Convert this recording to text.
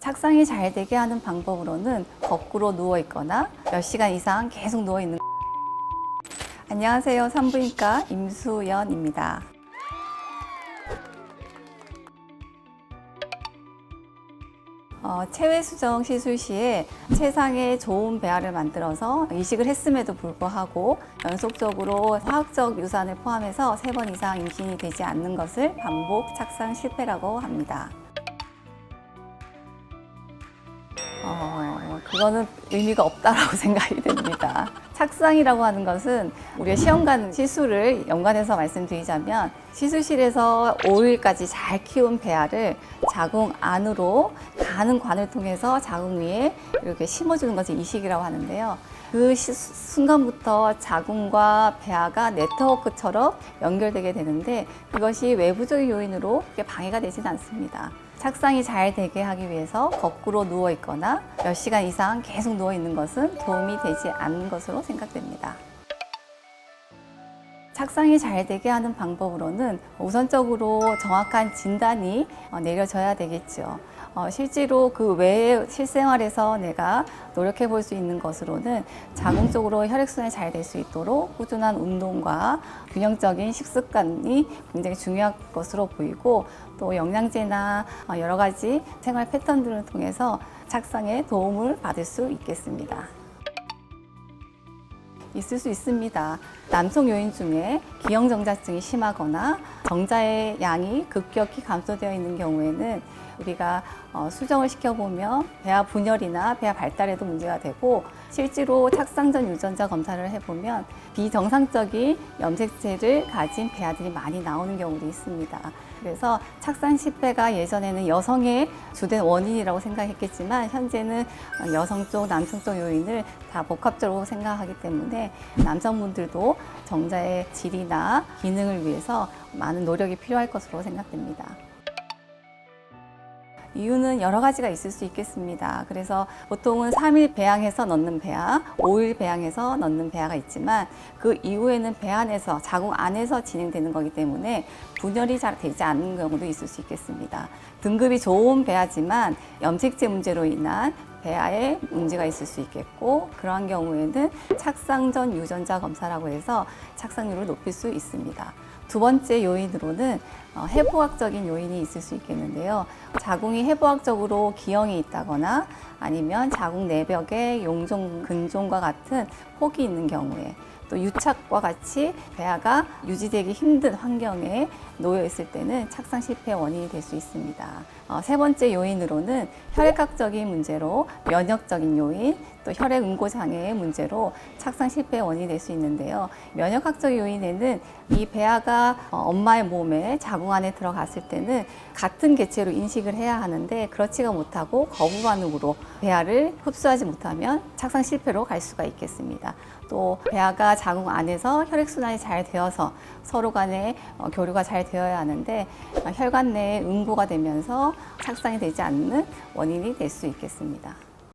착상이 잘 되게 하는 방법으로는 거꾸로 누워 있거나 몇 시간 이상 계속 누워 있는. 안녕하세요. 산부인과 임수연입니다. 체외 수정 시술 시에 체상에 좋은 배아를 만들어서 이식을 했음에도 불구하고 연속적으로 화학적 유산을 포함해서 3번 이상 임신이 되지 않는 것을 반복 착상 실패라고 합니다. 그거는 의미가 없다라고 생각이 됩니다. 착상이라고 하는 것은 우리가 시험관 시술을 연관해서 말씀드리자면 시술실에서 5일까지 잘 키운 배아를 자궁 안으로 가는 관을 통해서 자궁 위에 이렇게 심어주는 것을 이식이라고 하는데요. 그 순간부터 자궁과 배아가 네트워크처럼 연결되게 되는데 그것이 외부적인 요인으로 방해가 되지는 않습니다. 착상이 잘 되게 하기 위해서 거꾸로 누워 있거나 몇 시간 이상 계속 누워 있는 것은 도움이 되지 않는 것으로 생각됩니다. 착상이 잘 되게 하는 방법으로는 우선적으로 정확한 진단이 내려져야 되겠죠. 실제로 그 외의 실생활에서 내가 노력해 볼 수 있는 것으로는 자궁 쪽으로 혈액순환이 잘 될 수 있도록 꾸준한 운동과 균형적인 식습관이 굉장히 중요한 것으로 보이고 또 영양제나 여러 가지 생활 패턴들을 통해서 착상에 도움을 받을 수 있겠습니다. 있을 수 있습니다. 남성 요인 중에 기형정자증이 심하거나 정자의 양이 급격히 감소되어 있는 경우에는 우리가 수정을 시켜보면 배아 분열이나 배아 발달에도 문제가 되고 실제로 착상 전 유전자 검사를 해보면 비정상적인 염색체를 가진 배아들이 많이 나오는 경우도 있습니다. 그래서 착상 실패가 예전에는 여성의 주된 원인이라고 생각했겠지만 현재는 여성 쪽, 남성 쪽 요인을 다 복합적으로 생각하기 때문에 남성분들도 정자의 질이나 기능을 위해서 많은 노력이 필요할 것으로 생각됩니다. 이유는 여러 가지가 있을 수 있겠습니다. 그래서 보통은 3일 배양해서 넣는 배아, 5일 배양해서 넣는 배아가 있지만 그 이후에는 배 안에서, 자궁 안에서 진행되는 거기 때문에 분열이 잘 되지 않는 경우도 있을 수 있겠습니다. 등급이 좋은 배아지만 염색체 문제로 인한 배아에 문제가 있을 수 있겠고 그러한 경우에는 착상 전 유전자 검사라고 해서 착상률을 높일 수 있습니다. 두 번째 요인으로는 해부학적인 요인이 있을 수 있겠는데요. 자궁이 해부학적으로 기형이 있다거나 아니면 자궁 내벽에 용종, 근종과 같은 혹이 있는 경우에 또 유착과 같이 배아가 유지되기 힘든 환경에 놓여 있을 때는 착상 실패의 원인이 될 수 있습니다. 세 번째 요인으로는 혈액학적인 문제로 면역적인 요인, 또 혈액 응고 장애의 문제로 착상 실패의 원인이 될 수 있는데요. 면역학적 요인에는 이 배아가 엄마의 몸에 자궁 안에 들어갔을 때는 같은 개체로 인식을 해야 하는데 그렇지가 못하고 거부 반응으로 배아를 흡수하지 못하면 착상 실패로 갈 수가 있겠습니다. 또 배아가 자궁 안에서 혈액순환이 잘 되어서 서로 간에 교류가 잘 되어야 하는데 혈관 내에 응고가 되면서 착상이 되지 않는 원인이 될 수 있겠습니다.